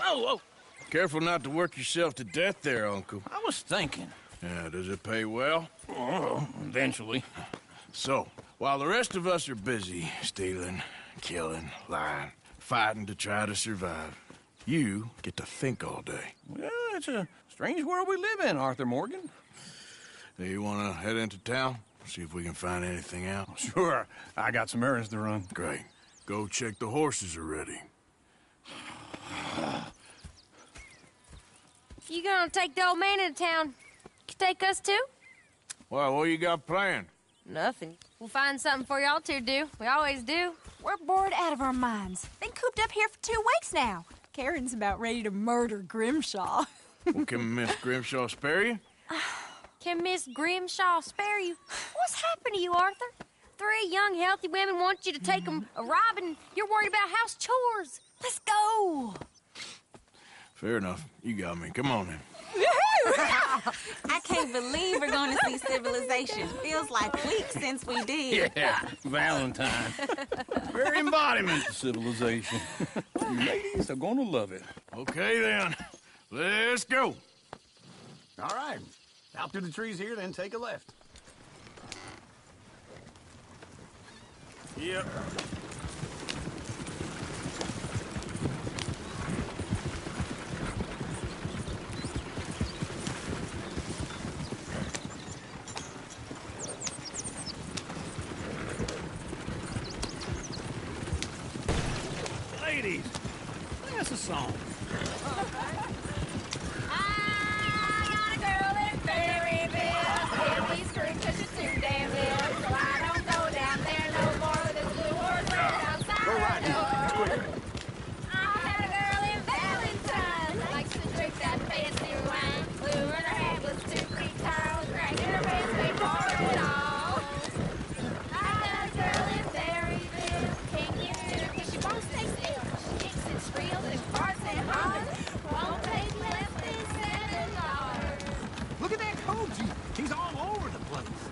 Whoa. Careful not to work yourself to death there, Uncle. I was thinking. Yeah, does it pay well? Oh, eventually. So, while the rest of us are busy stealing, killing, lying, fighting to try to survive, you get to think all day. Well, it's a strange world we live in, Arthur Morgan. Do you want to head into town? See if we can find anything out? Sure. I got some errands to run. Great. Go check the horses are ready. You gonna take the old man into town? You take us too? Well, what you got planned? Nothing. We'll find something for y'all to do. We always do. We're bored out of our minds. Been cooped up here for 2 weeks now. Karen's about ready to murder Grimshaw. Well, can Miss Grimshaw spare you? Can Miss Grimshaw spare you? What's happened to you, Arthur? 3 young, healthy women want you to take them a robbing. You're worried about house chores. Let's go. Fair enough. You got me. Come on then. I can't believe we're going to see civilization. Feels like weeks since we did. Yeah, Valentine. Very embodiment of civilization. You ladies are gonna love it. Okay then. Let's go. All right. Out through the trees here, then take a left. Yep. Ladies, sing us a song. I got a girl in Berryville. He's screwed 'cause she's too damn little. So I don't go down there no more with this blue horse right outside the door. I had a girl in Valentine. Likes to drink that fancy wine. Blue in her head was 2 feet tall. Crack in her pants before it all. I got a girl in Berryville. Can't get to her 'cause she won't stay still. She kicks and squeals and farts and hollers. Won't pay less than $7. Look at that coat. He's all over the place.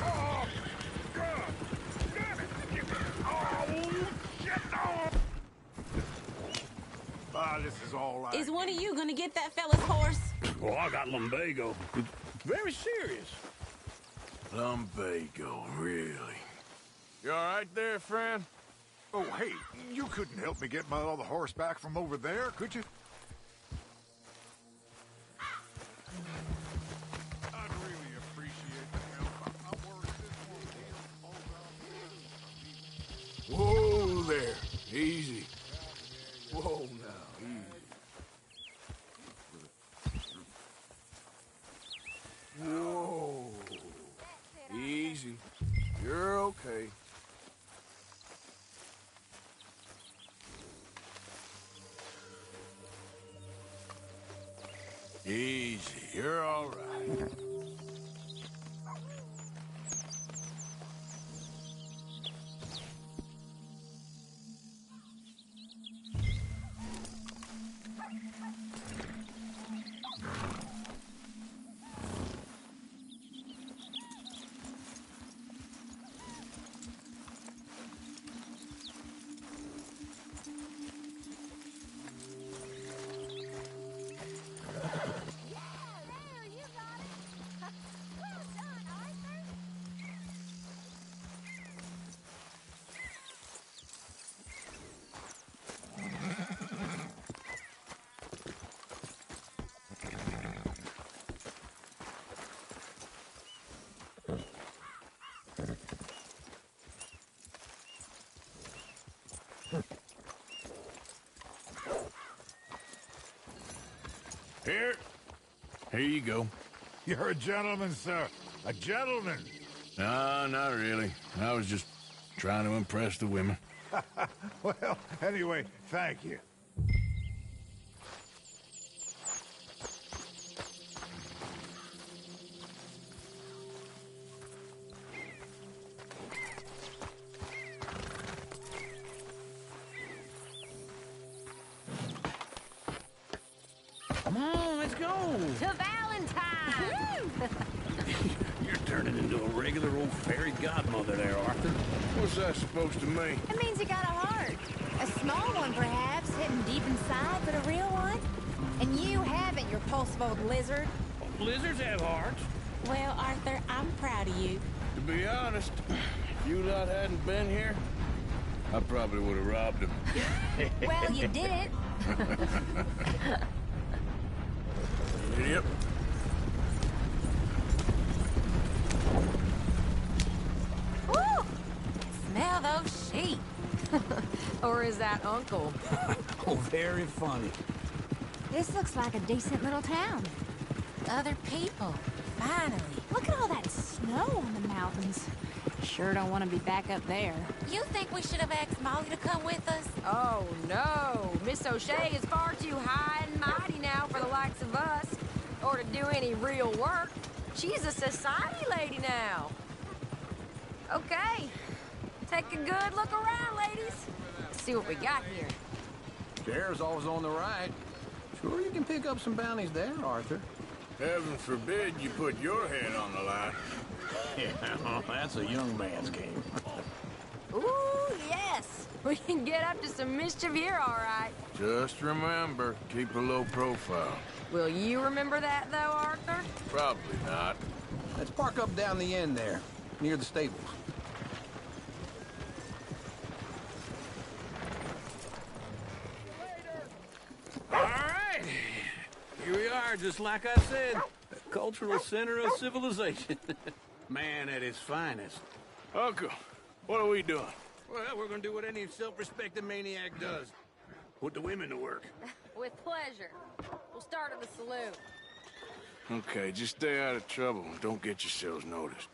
Oh, God! Damn it! Oh, shit! Oh! This is all right. Is one of you going to get that fella's horse? Oh, I got lumbago. It's very serious. Lumbago, really? You all right there, friend? Oh, hey, you couldn't help me get my other horse back from over there, could you? I'd really appreciate the help. I'm worried this one here. Whoa there. Easy. Whoa now, easy. Whoa. Easy. You're okay. Easy. You're all right. Here you go. You're a gentleman, sir. A gentleman. No, not really. I was just trying to impress the women. Well, anyway, thank you. Come on, let's go. To Valentine! You're turning into a regular old fairy godmother there, Arthur. What's that supposed to mean? It means you got a heart. A small one, perhaps, hidden deep inside, but a real one? And you haven't, your pulsive old lizard. Lizards have hearts. Well, Arthur, I'm proud of you. To be honest, if you lot hadn't been here, I probably would have robbed him. Well, you didn't. Yep. Woo! Smell those sheep. Or is that Uncle? Oh, very funny. This looks like a decent little town. Other people. Finally. Look at all that snow on the mountains. Sure don't want to be back up there. You think we should have asked Molly to come with us? Oh, no. Miss O'Shea is far too high and mighty now for the likes of us. Or to do any real work. She's a society lady now. Okay. Take a good look around, ladies. See what we got here. Chair's always on the right. Sure you can pick up some bounties there, Arthur. Heaven forbid you put your head on the line. Yeah, that's a young man's game. Ooh, yes. We can get up to some mischief here, all right. Just remember, keep a low profile. Will you remember that, though, Arthur? Probably not. Let's park up down the end there, near the stables. All right. Here we are, just like I said. A cultural center of civilization. Man at his finest. Uncle, what are we doing? Well, we're gonna do what any self-respecting maniac does. Put the women to work. With pleasure. We'll start at the saloon. Okay, just stay out of trouble and don't get yourselves noticed.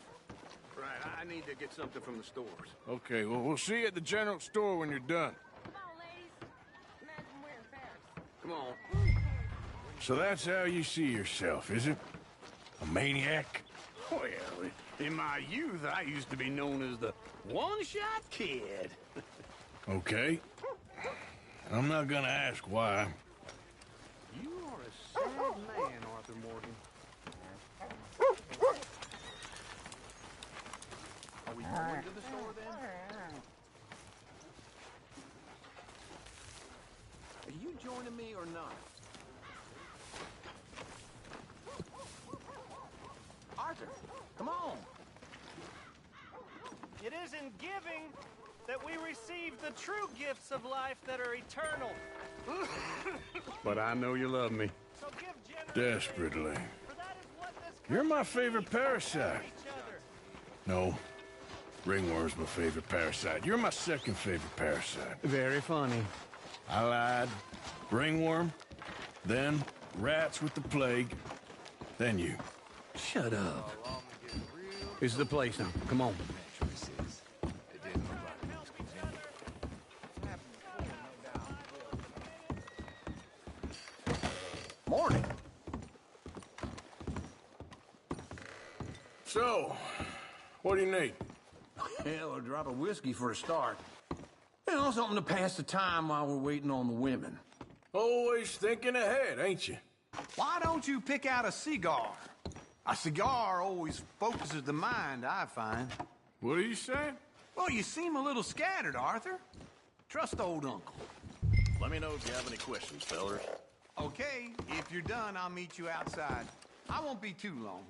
Right, I need to get something from the stores. Okay, well, we'll see you at the general store when you're done. Come on, ladies. Imagine we're in Paris. Come on. So that's how you see yourself, is it? A maniac? Well, in my youth, I used to be known as the one-shot kid. Okay. I'm not gonna ask why. You are a sad man, Arthur Morgan. Are we going to the store then? Are you joining me or not? Arthur, come on. It is in giving that we receive the true gifts of life that are eternal. But I know you love me. So give generously, Desperately. for that is what this You're my country favorite needs for parasite. each other. No. Ringworm's my favorite parasite. You're my second favorite parasite. Very funny. I lied. Ringworm, then rats with the plague, then you. Shut up. This is the place now. Come on. Morning. So, what do you need? Hell, a drop of whiskey for a start. You know, something to pass the time while we're waiting on the women. Always thinking ahead, ain't you? Why don't you pick out a cigar? A cigar always focuses the mind, I find. What are you saying? Well, you seem a little scattered, Arthur. Trust old Uncle. Let me know if you have any questions, fellers. Okay, if you're done, I'll meet you outside. I won't be too long.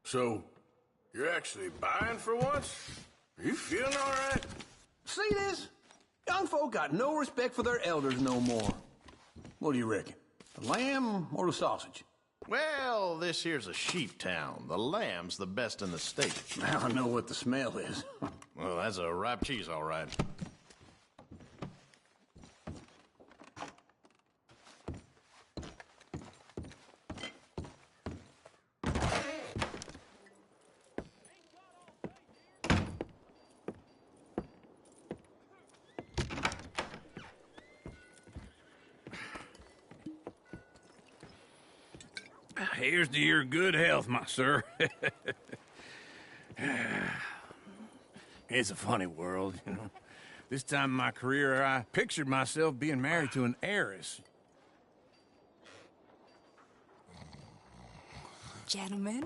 So, you're actually buying for once? Are you feeling all right? See this? Young folk got no respect for their elders no more. What do you reckon? The lamb or the sausage? Well, this here's a sheep town. The lamb's the best in the state. Now I know what the smell is. Well, that's a ripe cheese, all right. Here's to your good health, my sir. It's a funny world, you know. This time in my career, I pictured myself being married to an heiress. Gentlemen,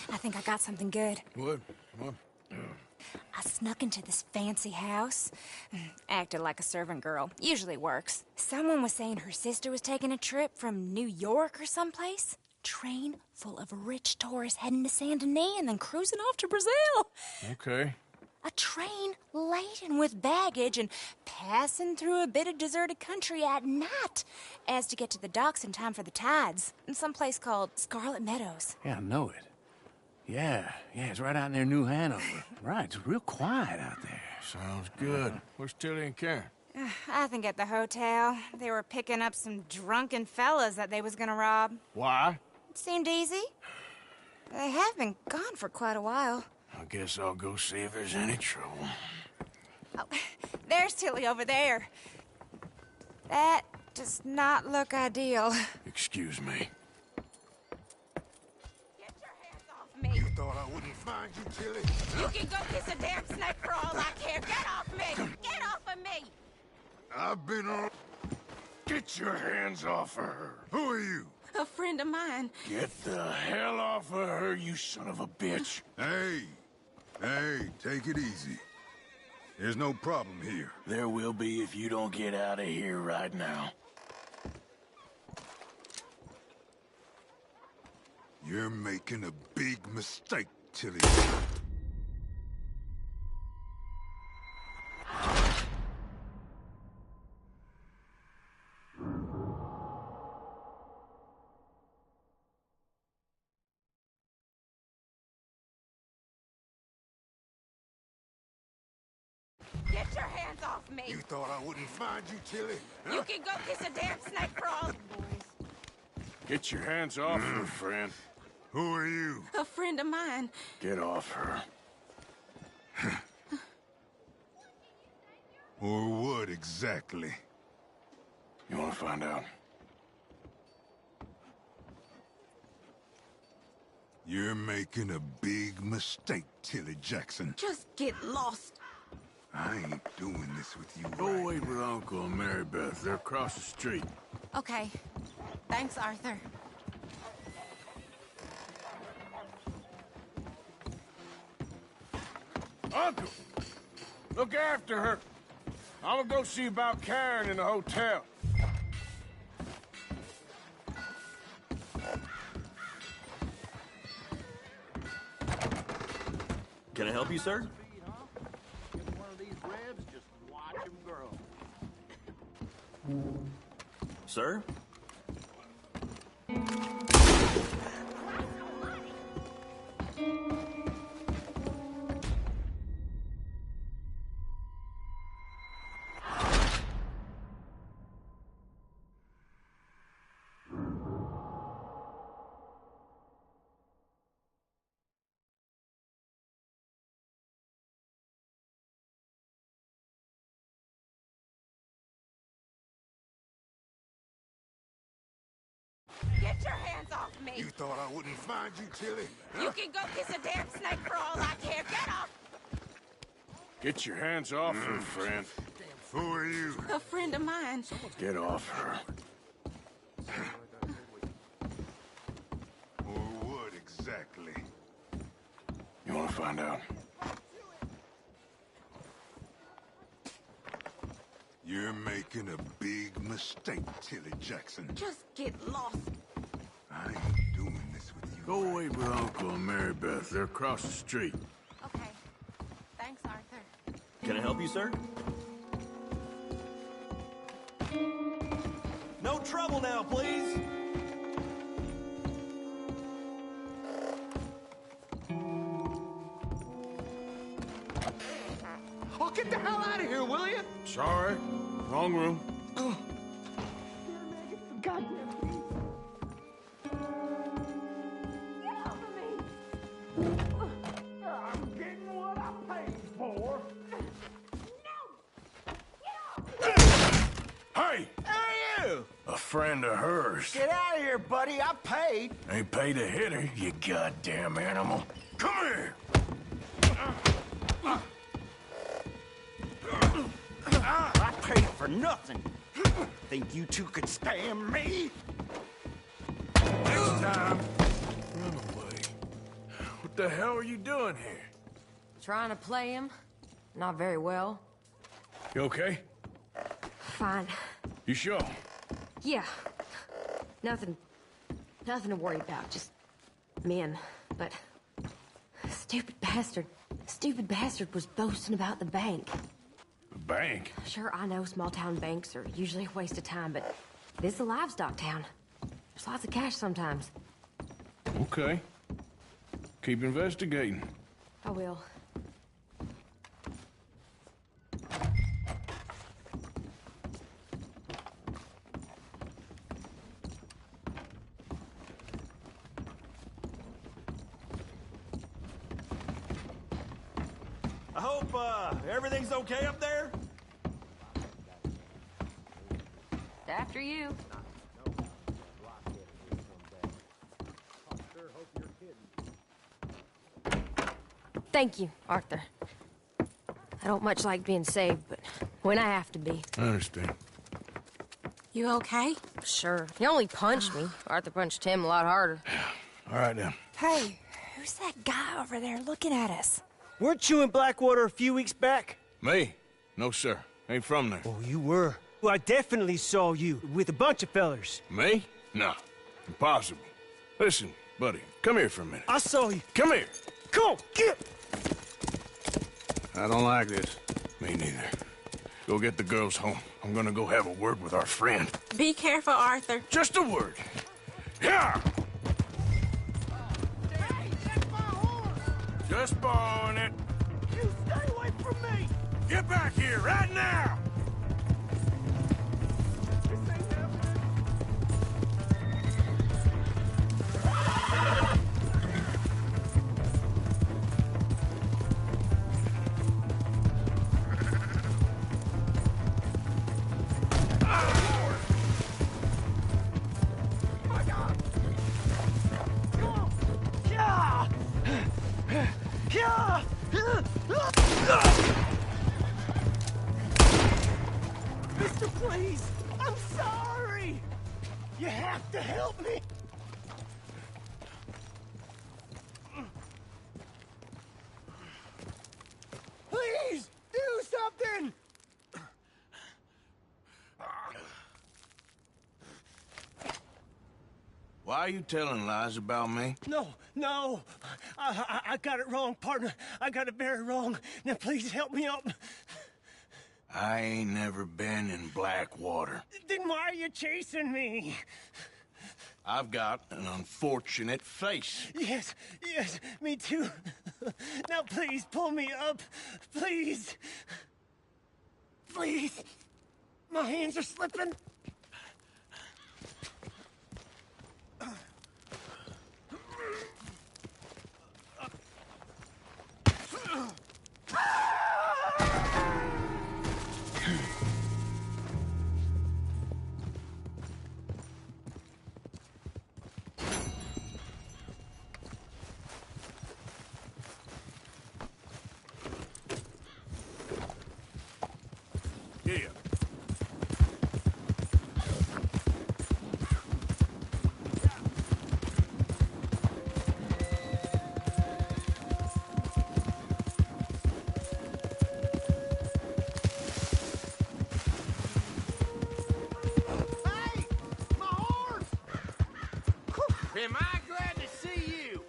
I think I got something good. What? I snuck into this fancy house. Acted like a servant girl. Usually works. Someone was saying her sister was taking a trip from New York or someplace. Train full of rich tourists heading to Saint Denis and then cruising off to Brazil. Okay. A train laden with baggage and passing through a bit of deserted country at night as to get to the docks in time for the tides in some place called Scarlet Meadows. Yeah, I know it. Yeah, it's right out near New Hanover. Right, it's real quiet out there. Sounds good. Where's Tilly and Karen? I think at the hotel. They were picking up some drunken fellas that they was gonna rob. Why? It seemed easy. They have been gone for quite a while. I guess I'll go see if there's any trouble. Oh, there's Tilly over there. That does not look ideal. Excuse me. Get your hands off me. You thought I wouldn't find you, Tilly? You can go kiss a damn snake for all I care. Get off me! Get off of me! I've been on... Get your hands off of her. Who are you? A friend of mine. Get the hell off of her, you son of a bitch. Hey, take it easy. There's no problem here. There will be if you don't get out of here right now. You're making a big mistake, Tilly. Get your hands off me! You thought I wouldn't find you, Tilly? You can go kiss a damn snake for all... Get your hands off her, friend. Who are you? A friend of mine. Get off her. Or what exactly? You want to find out? You're making a big mistake, Tilly Jackson. Just get lost. I ain't doing this with you. Go right wait now. with Uncle and Mary Beth. They're across the street. Okay. Thanks, Arthur. Uncle! Look after her. I'm gonna go see about Karen in the hotel. Can I help you, sir? Sir? Get your hands off me! You thought I wouldn't find you, Tilly? You can go kiss a damn snake for all I care. Get off! Get your hands off her, friend. Who are you? A friend of mine. Get off her. Or what exactly? You want to find out? You're making a big mistake, Tilly Jackson. Just get lost. I ain't doing this with you. Go wait with Uncle and Mary Beth. They're across the street. Okay. Thanks, Arthur. Can I help you, sir? No trouble now, please. Oh, get the hell out of here, will you? Sorry. Wrong room. I'm getting what I paid for. Hey! Hey, you! A friend of hers. Get out of here, buddy. I paid. Ain't paid to hit her, you goddamn animal. Come here! for nothing. Think you two could stand me? Next time, run away. What the hell are you doing here? Trying to play him. Not very well. You okay? Fine. You sure? Yeah. Nothing to worry about. Just men. But stupid bastard was boasting about the bank. The bank? Sure, I know small town banks are usually a waste of time, but this is a livestock town. There's lots of cash sometimes. Okay. Keep investigating. I will. I hope, everything's okay up there? After you. Thank you, Arthur. I don't much like being saved, but when I have to be. I understand. You okay? Sure. He only punched me. Arthur punched him a lot harder. All right, then. Hey, who's that guy over there looking at us? Weren't you in Blackwater a few weeks back? Me? No, sir. Ain't from there. Oh, you were. Well, I definitely saw you with a bunch of fellers. Me? No. Impossible. Listen, buddy, come here for a minute. I saw you. Come here. Come on, get! I don't like this. Me neither. Go get the girls home. I'm gonna go have a word with our friend. Be careful, Arthur. Just a word. Yeah! Hey, that's my horse! Just borrowing it. You stay away from me! Get back here right now! This ain't happening. Mister, please! I'm sorry! You have to help me! Please! Do something! Why are you telling lies about me? No. I got it wrong, partner. I got it very wrong. Now, please help me up. I ain't never been in Blackwater. Then why are you chasing me? I've got an unfortunate face. Yes, me too. Now, please, pull me up. Please. Please. My hands are slipping. Yeah. Hey! My horse! Am I glad to see you?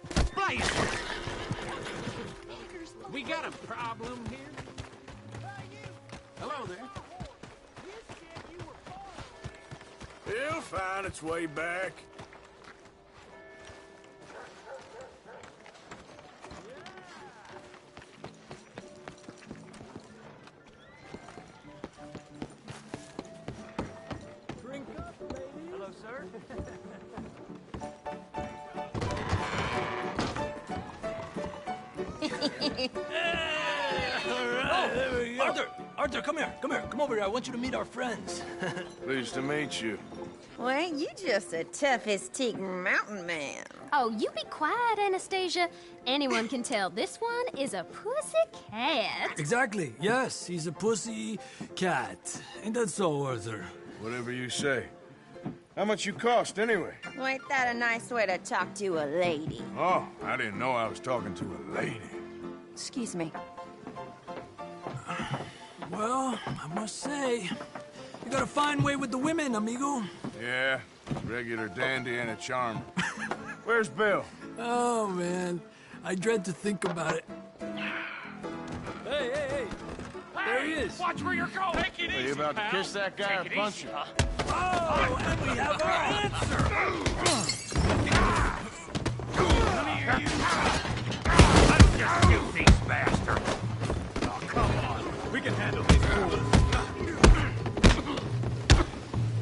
We got a problem here? Hello there. It'll find its way back. Drink up, lady. Hello, sir. Arthur, come here. Come over here. I want you to meet our friends. Pleased to meet you. Well, ain't you just the toughest teak mountain man? Oh, you be quiet, Anastasia. Anyone can tell this one is a pussy cat. Exactly. Yes, he's a pussy cat. Ain't that so, Arthur? Whatever you say. How much you cost, anyway? Well, ain't that a nice way to talk to a lady? Oh, I didn't know I was talking to a lady. Excuse me. Well, I must say, you got a fine way with the women, amigo. Yeah, regular dandy and a charmer. Where's Bill? Oh, man. I dread to think about it. Hey, hey, hey! There he is! Watch where you're going! Take it easy, Are you about pal. to kiss that guy or punch him? Oh, and we have our answer! Come here, you! Let's just shoot these bastards! Oh, come on. We can handle these fools.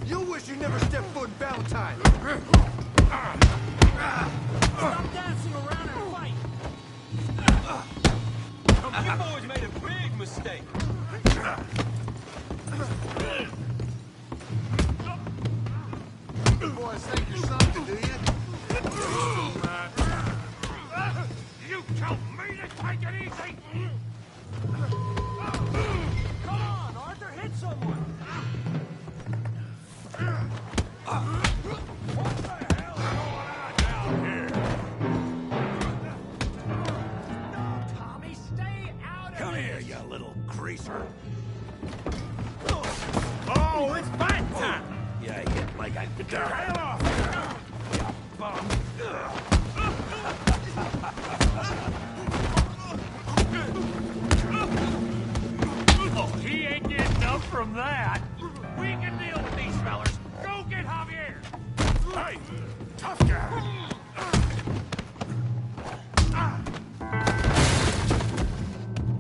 You wish you never stepped foot in Valentine. Stop dancing around and fight! You boys made a big mistake. You boys think you're something, do you? You told me to take it easy! Come on, Arthur, hit someone! What the hell is going on down here? No, Tommy, stay out of Come here, you little greaser. Oh, it's fight time! You hit like a Get the hell off! You bum. Oh, he ain't getting up from that. We can deal with these fellers. Go get Javier. Hey, tough guy.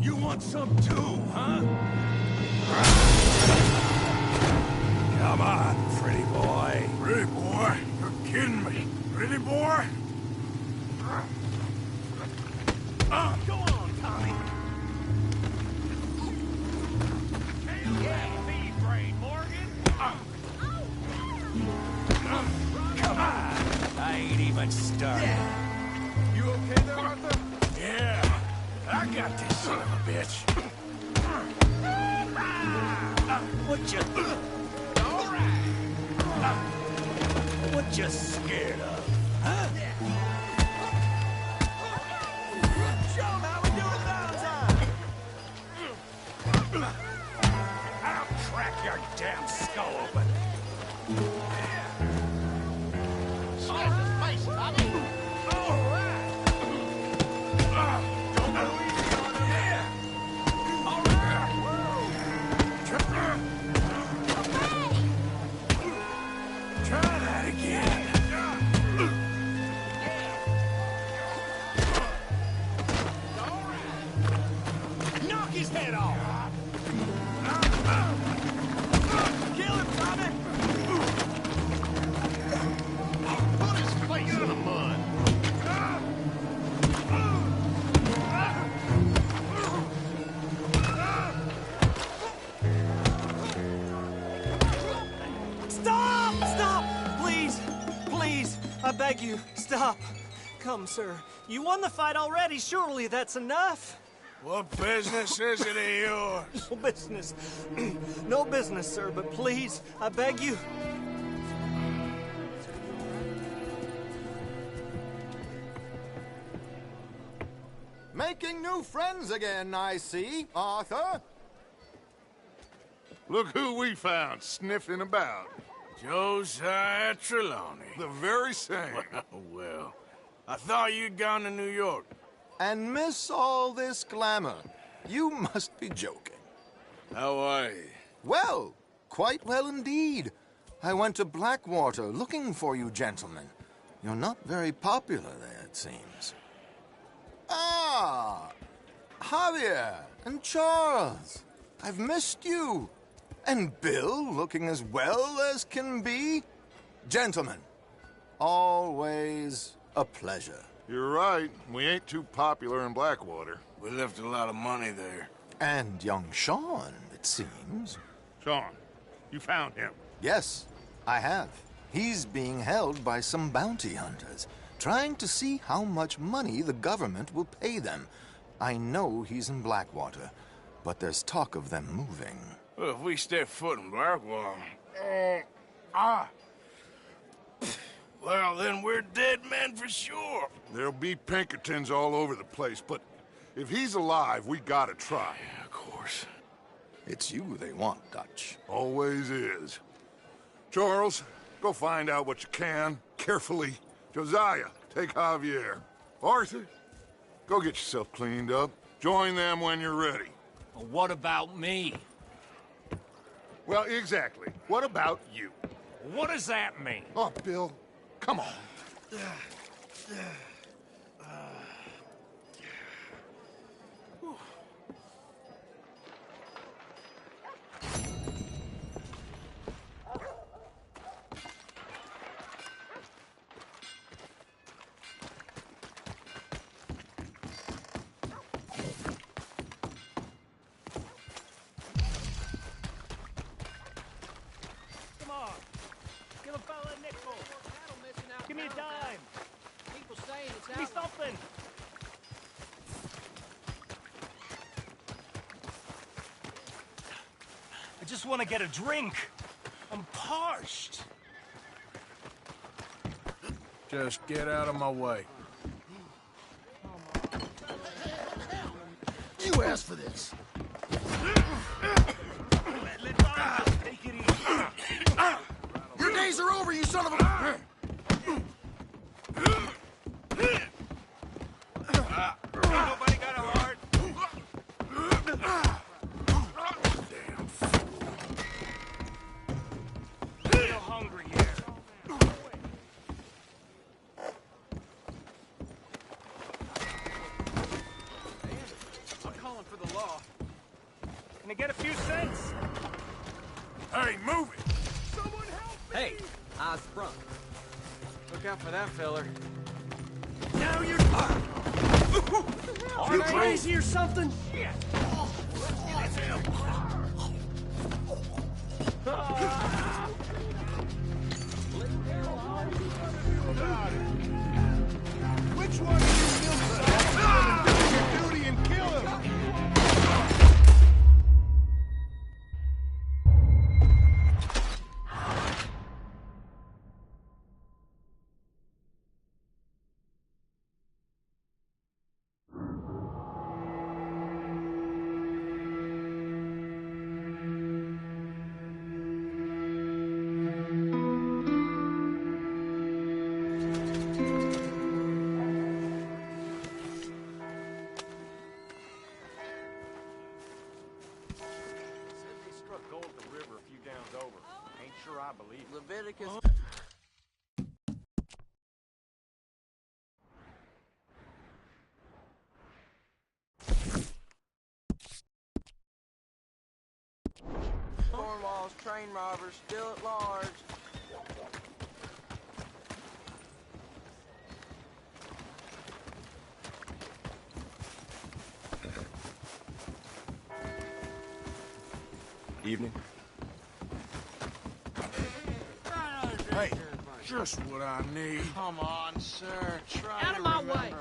You want some too, huh? Come on, pretty boy. Pretty boy? You're kidding me. Pretty boy? Go on, Tommy. Yeah, me, Brain Morgan. Come on. I ain't even started. You okay there, Arthur? Yeah. I got this son of a bitch. What you... All right. What you scared of, huh? Show 'em how we do it Valentine. I'll crack your damn skull open. Slice his face, Tommy. All right. Don't go easy on him. Yeah. All right. Try that again. Knock his head off. Kill him, Tommy. Put his face in the mud. Stop! Stop! Please! Please! I beg you, stop. Come, sir. You won the fight already. Surely that's enough. What business is it of yours? No business. No business, sir, but please, I beg you. Making new friends again, I see, Arthur. Look who we found sniffing about. Josiah Trelawney. The very same. Well, I thought you'd gone to New York. And miss all this glamour. You must be joking. How are you? Well, quite well indeed. I went to Blackwater looking for you gentlemen. You're not very popular there, it seems. Ah! Javier and Charles. I've missed you. And Bill looking as well as can be. Gentlemen, always a pleasure. You're right. We ain't too popular in Blackwater. We left a lot of money there. And young Sean, it seems. Sean, you found him. Yes, I have. He's being held by some bounty hunters, trying to see how much money the government will pay them. I know he's in Blackwater, but there's talk of them moving. Well, if we step foot in Blackwater... well, then we're dead men for sure. There'll be Pinkertons all over the place, but if he's alive, we gotta try. Yeah, of course. It's you they want, Dutch. Always is. Charles, go find out what you can, carefully. Josiah, take Javier. Arthur, go get yourself cleaned up. Join them when you're ready. Well, what about me? Well, exactly. What about you? What does that mean? Oh, Bill, come on. Come on. Give a fella a nickel. Give me a dime. People saying it's Give me something. I just want to get a drink. I'm parched. Just get out of my way. You asked for this. Take it easy. Your days are over, you son of a... Nobody got a heart. Damn fool. Still hungry here. I'm calling for the law. Can I get a few cents? Hey, move it! Someone help me! Hey, eyes front. Look out for that feller. Now you're... Are you crazy or something? Shit! Which one of you hillside do your duty and kill him? I believe. Leviticus. Cornwalls, train robbers, still at large. Evening. Hey, just what I need. Come on, sir. Try Out to of my remember. way!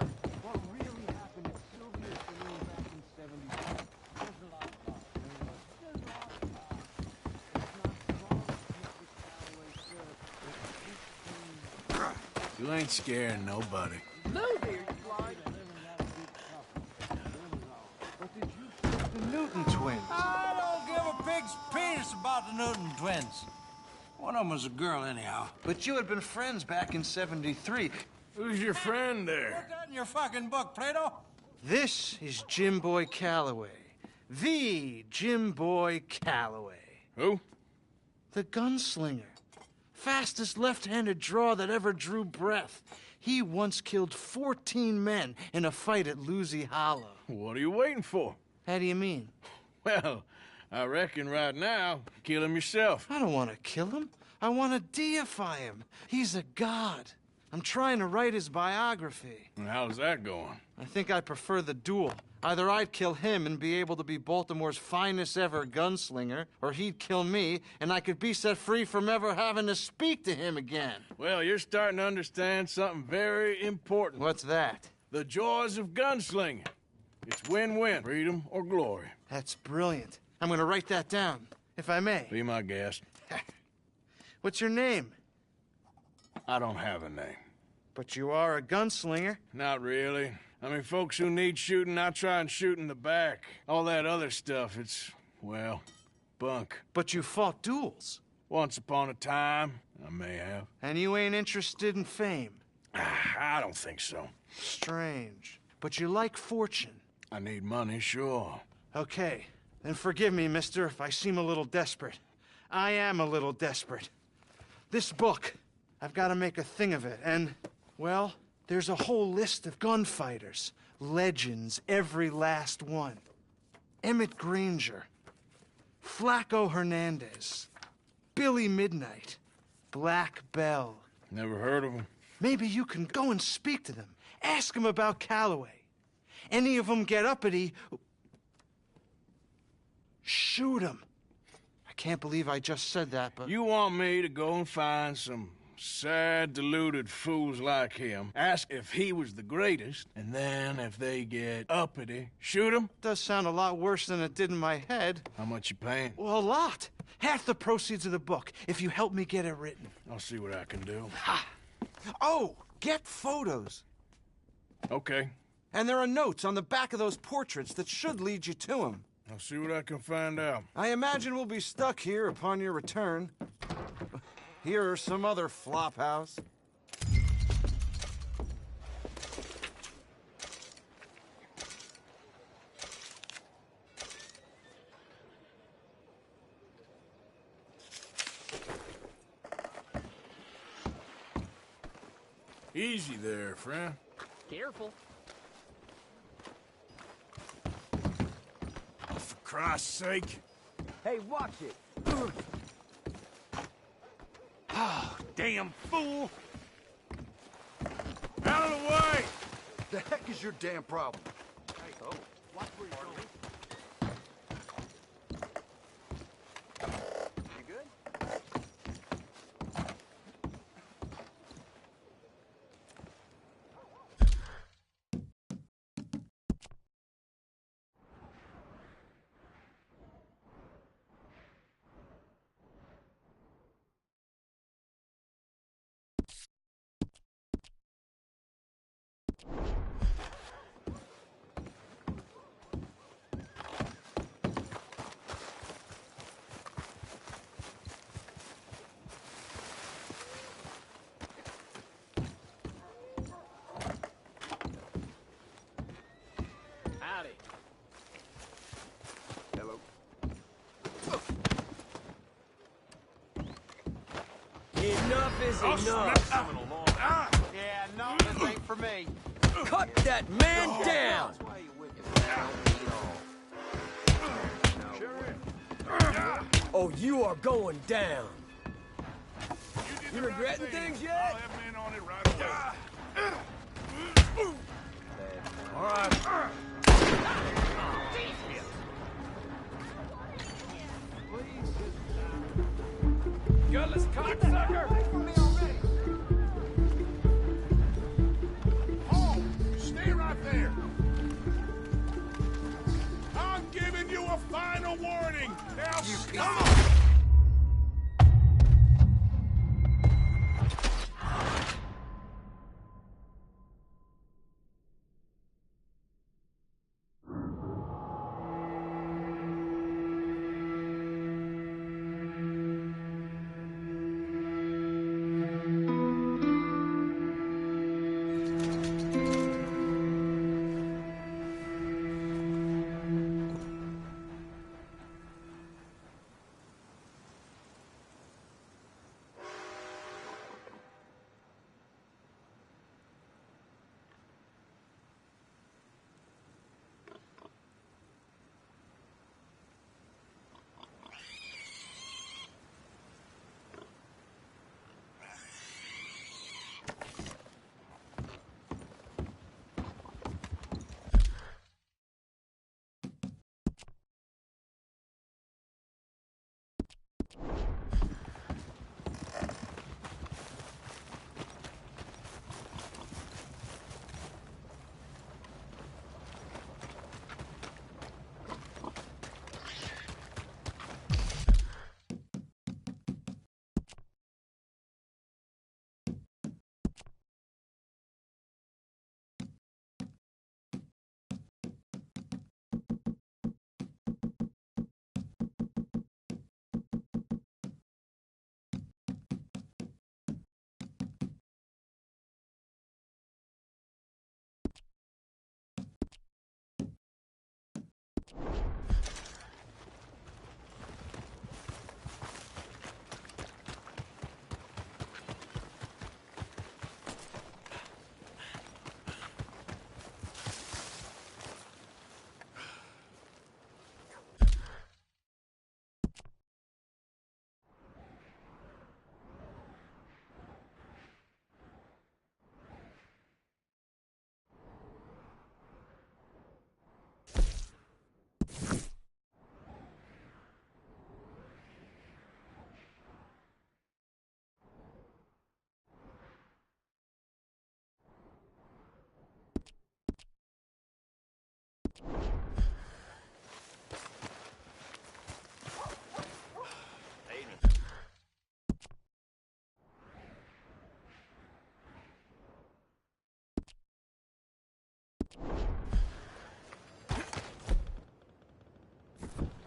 What really happened at Sylvia's Saloon back in 72? There's a lot of thought. There's a lot of thought. It's not wrong to Mr. Calloway's You ain't scaring nobody. No, dear, you fly. But did you shoot the Newton twins? I don't give a pig's penis about the Newton twins. One of them was a girl, anyhow. But you had been friends back in 73. Who's your friend there? Put that in your fucking book, Plato. This is Jim Boy Calloway. The Jim Boy Calloway. Who? The gunslinger. Fastest left-handed draw that ever drew breath. He once killed 14 men in a fight at Lucy Hollow. What are you waiting for? How do you mean? Well, I reckon right now, kill him yourself. I don't want to kill him. I want to deify him. He's a god. I'm trying to write his biography. And how's that going? I think I prefer the duel. Either I'd kill him and be able to be Baltimore's finest ever gunslinger, or he'd kill me and I could be set free from ever having to speak to him again. Well, you're starting to understand something very important. What's that? The joys of gunslinging. It's win-win, freedom or glory. That's brilliant. I'm gonna write that down, if I may. Be my guest. What's your name? I don't have a name. But you are a gunslinger. Not really. I mean, folks who need shooting, I try and shoot in the back. All that other stuff, it's, well, bunk. But you fought duels. Once upon a time, I may have. And you ain't interested in fame. I don't think so. Strange. But you like fortune. I need money, sure. Okay. Then forgive me, mister, if I seem a little desperate. I am a little desperate. This book, I've got to make a thing of it, and, well, there's a whole list of gunfighters. Legends, every last one. Emmett Granger, Flaco Hernandez, Billy Midnight, Black Bell. Never heard of them. Maybe you can go and speak to them. Ask them about Calloway. Any of them get uppity, shoot them. I can't believe I just said that, but... You want me to go and find some sad, deluded fools like him, ask if he was the greatest, and then if they get uppity, shoot him? Does sound a lot worse than it did in my head. How much you paying? Well, a lot. Half the proceeds of the book, if you help me get it written. I'll see what I can do. Ha! Oh, get photos. Okay. And there are notes on the back of those portraits that should lead you to him. I'll see what I can find out. I imagine we'll be stuck here upon your return. Here or some other flop house. Easy there, friend. Careful. For Christ's sake. Hey, watch it. Oh, damn fool! Out of the way! The heck is your damn problem? Hey, oh, watch where you're going. You good? Howdy. Hello. Enough is enough. Yeah, no, this ain't for me. Cut that man down! Oh, you are going down. You regretting things yet? All right. Gutless cocksucker! Stay right there. I'm giving you a final warning. Now stop!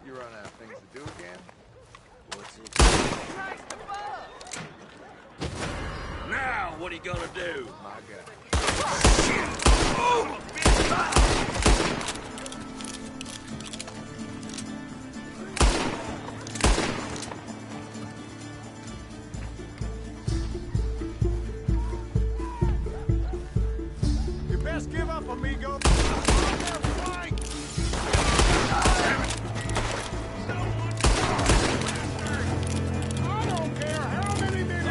You run out of things to do again? What's it? Now, what are you gonna do? My God. You best give up, amigo. I don't care how many minutes.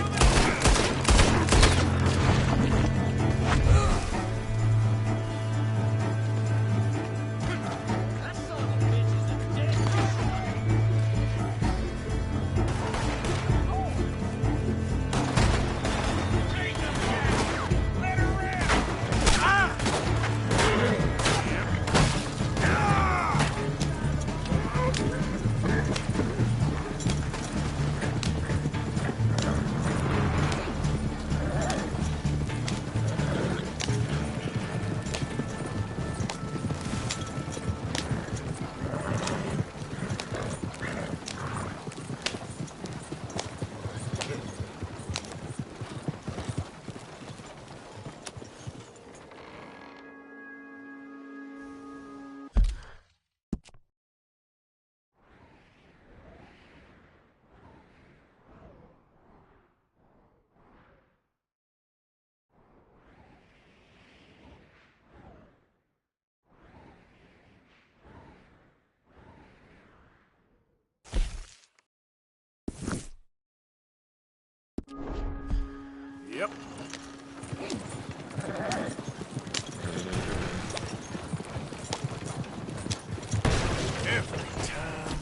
Yep. Every time.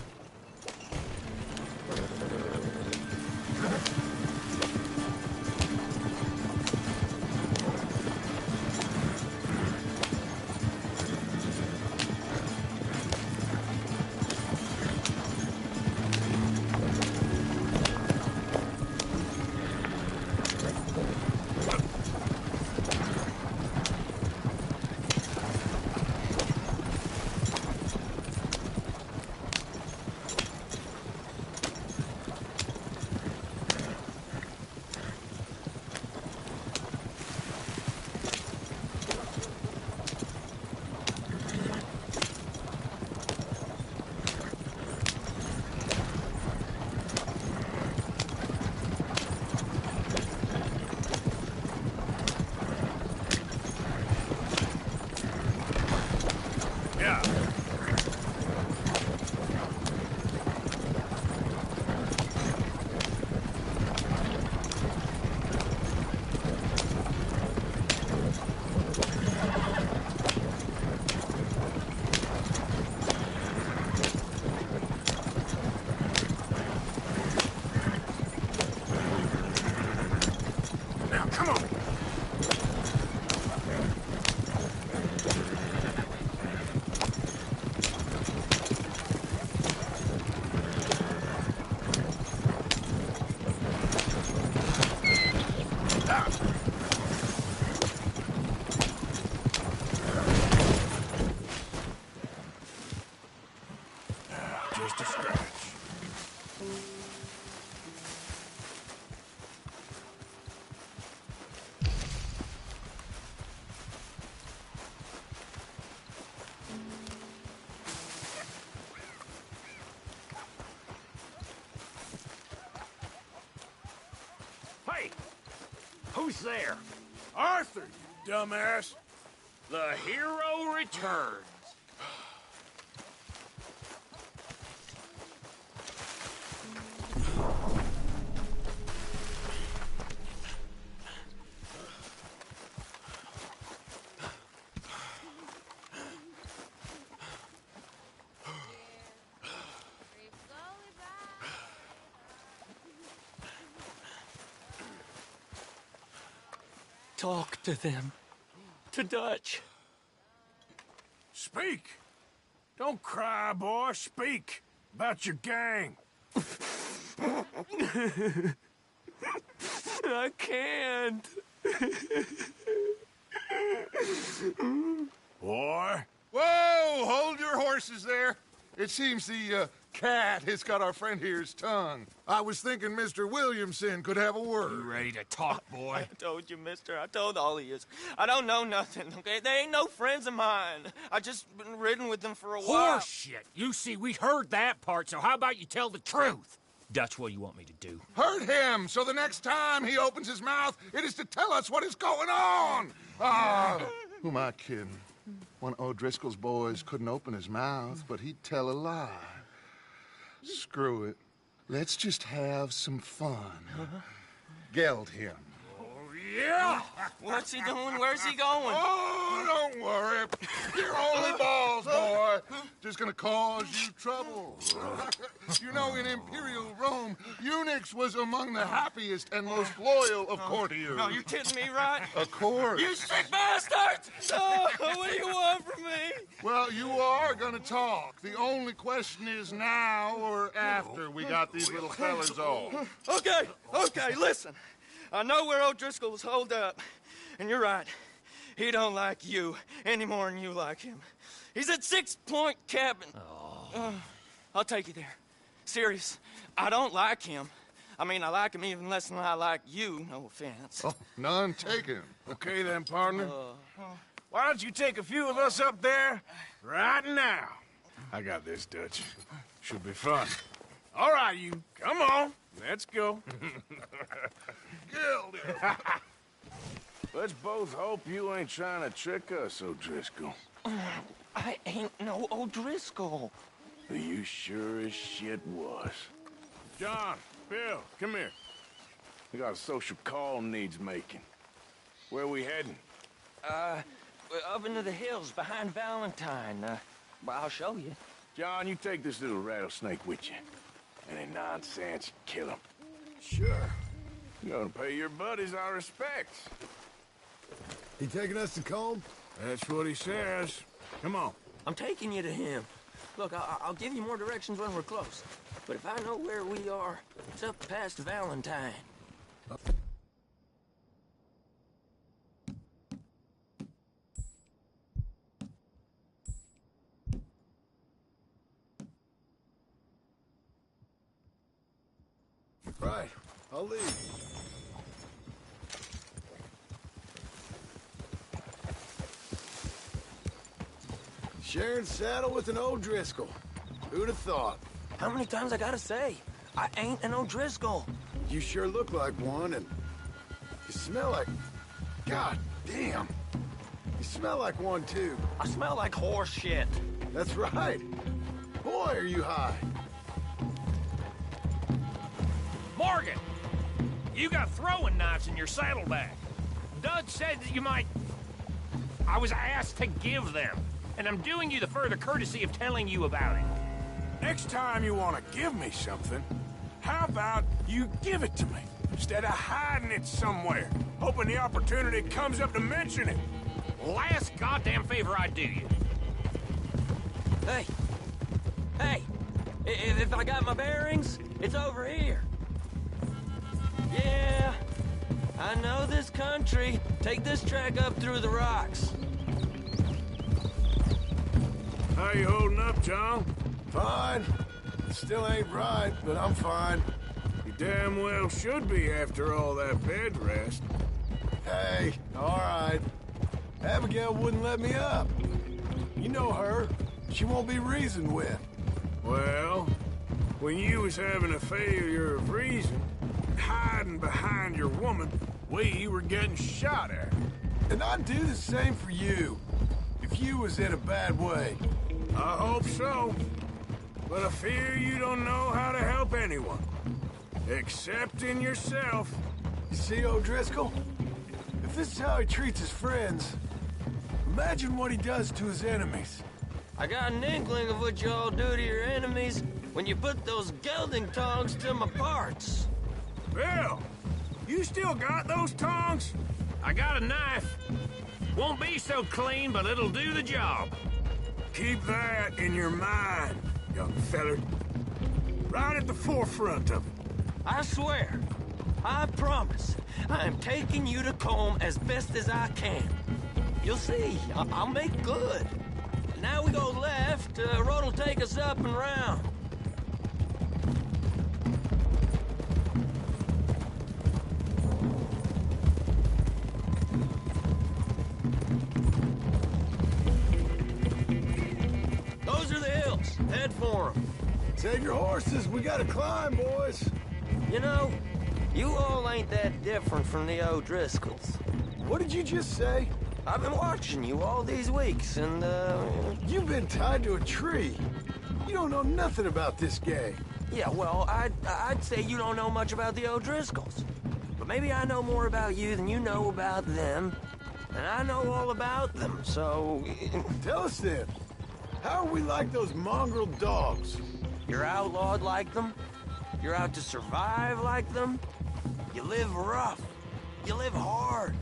Yeah. Now, come on. Just a scratch. Hey! Who's there? Arthur, you dumbass. The hero returns. Talk to them. To Dutch. Speak. Don't cry, boy. Speak about your gang. I can't. It seems the cat has got our friend here's tongue. I was thinking Mr. Williamson could have a word. You ready to talk, boy? I told you, mister. I told all of you. I don't know nothing, okay? They ain't no friends of mine. I just been ridden with them for a while. Horse shit. You see, we heard that part, so how about you tell the truth? That's what you want me to do. Hurt him, so the next time he opens his mouth, it is to tell us what is going on. Who am I kidding? One of O'Driscoll's boys couldn't open his mouth, but he'd tell a lie. Screw it. Let's just have some fun. Geld him. Yeah! What's he doing? Where's he going? Oh, don't worry. You're only balls, boy. Just gonna cause you trouble. You know, in Imperial Rome, eunuchs was among the happiest and most loyal of courtiers. No, you're kidding me, right? Of course. You sick bastards! Oh, what do you want from me? Well, you are gonna talk. The only question is now or after we got these little fellas off. Okay, listen. I know where O'Driscoll was holed up, and you're right. He don't like you any more than you like him. He's at 6 Point Cabin. I'll take you there. Serious, I don't like him. I mean, I like him even less than I like you, no offense. Oh, none taken. Okay then, partner. Why don't you take a few of us up there right now? I got this, Dutch. Should be fun. All right, you. Come on. Let's go. Let's both hope you ain't trying to trick us, O'Driscoll. I ain't no O'Driscoll. You sure as shit was. John, Bill, come here. We got a social call needs making. Where we heading? Up into the hills behind Valentine. Well, I'll show you. John, you take this little rattlesnake with you. Any nonsense, kill him. Sure. You're gonna pay your buddies our respects. He taking us to Combe? That's what he says. Come on. I'm taking you to him. Look, I'll give you more directions when we're close. But if I know where we are, it's up past Valentine. Right. I'll leave. Sharing saddle with an O'Driscoll. Who'd have thought? How many times I gotta say? I ain't an O'Driscoll. You sure look like one, and you smell like... God damn. You smell like one, too. I smell like horse shit. That's right. Boy, are you high. Morgan! You got throwing knives in your saddlebag. Dud said that you might... I was asked to give them, and I'm doing you the further courtesy of telling you about it. Next time you want to give me something, how about you give it to me, instead of hiding it somewhere, hoping the opportunity comes up to mention it? Last goddamn favor I do you. Hey! If I got my bearings, it's over here. Yeah, I know this country. Take this track up through the rocks. How you holding up, John? Fine. Still ain't right, but I'm fine. You damn well should be after all that bed rest. Hey, all right. Abigail wouldn't let me up. You know her. She won't be reasoned with. Well, when you was having a failure of reason, hiding behind your woman, we were getting shot at. And I'd do the same for you, if you was in a bad way. I hope so. But I fear you don't know how to help anyone. Except in yourself. You see, O'Driscoll? If this is how he treats his friends, imagine what he does to his enemies. I got an inkling of what you all do to your enemies when you put those gelding tongs to my parts. Bill, you still got those tongs? I got a knife. Won't be so clean, but it'll do the job. Keep that in your mind, young feller. Right at the forefront of it. I swear, I promise, I am taking you to Combe as best as I can. You'll see, I'll make good. Now we go left. Road'll take us up and round. Those are the hills. Head for them. Save your horses. We gotta climb, boys. You know, you all ain't that different from the O'Driscolls. What did you just say? I've been watching you all these weeks, and, You've been tied to a tree. You don't know nothing about this gang. Yeah, well, I'd say you don't know much about the O'Driscolls. But maybe I know more about you than you know about them. And I know all about them, so... Tell us then. How are we like those mongrel dogs? You're outlawed like them. You're out to survive like them. You live rough. You live hard.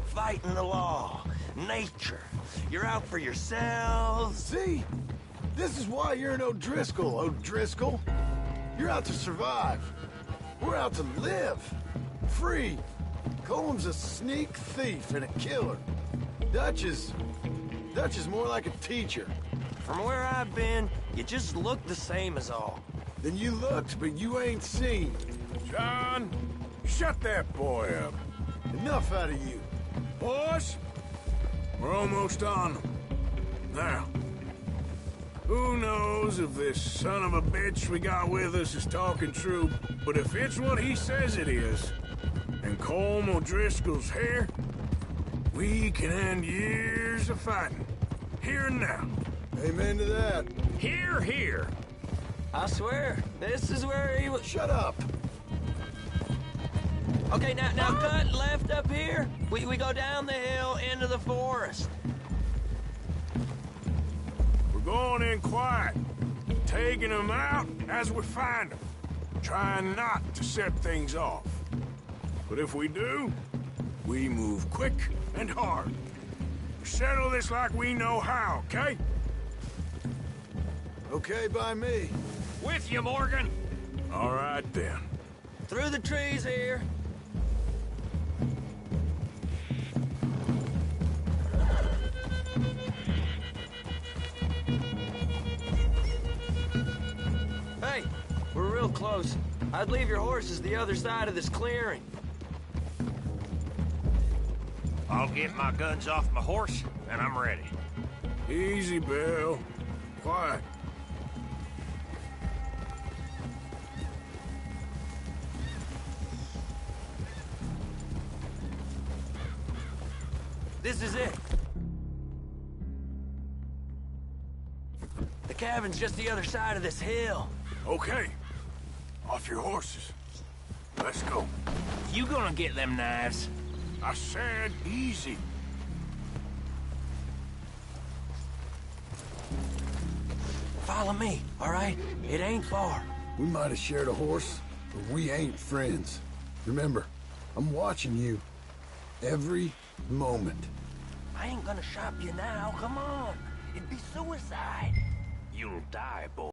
Fighting the law. Nature. You're out for yourselves. See? This is why you're an O'Driscoll, O'Driscoll. You're out to survive. We're out to live. Free. Coleman's a sneak thief and a killer. Dutch is more like a teacher. From where I've been, you just look the same as all. Then you looked, but you ain't seen. John, shut that boy up. Enough out of you. Boys, we're almost on them. Now, who knows if this son of a bitch we got with us is talking true, but if it's what he says it is, and Colm O'Driscoll's here, we can end years of fighting. Here and now. Amen to that. Here, here. I swear, this is where he was... Shut up. Okay, now cut left up here. We go down the hill into the forest. We're going in quiet, taking them out as we find them, trying not to set things off. But if we do, we move quick and hard. Settle this like we know how, okay? Okay by me. With you, Morgan. All right, then. Through the trees here. Hey, we're real close. I'd leave your horses the other side of this clearing. I'll get my guns off my horse, and I'm ready. Easy, Bill. Quiet. This is it. The cabin's just the other side of this hill. Okay. Off your horses. Let's go. You gonna get them knives? I said easy. Follow me, all right? It ain't far. We might have shared a horse, but we ain't friends. Remember, I'm watching you. Every moment. I ain't gonna shop you now, come on. It'd be suicide. You'll die, boy.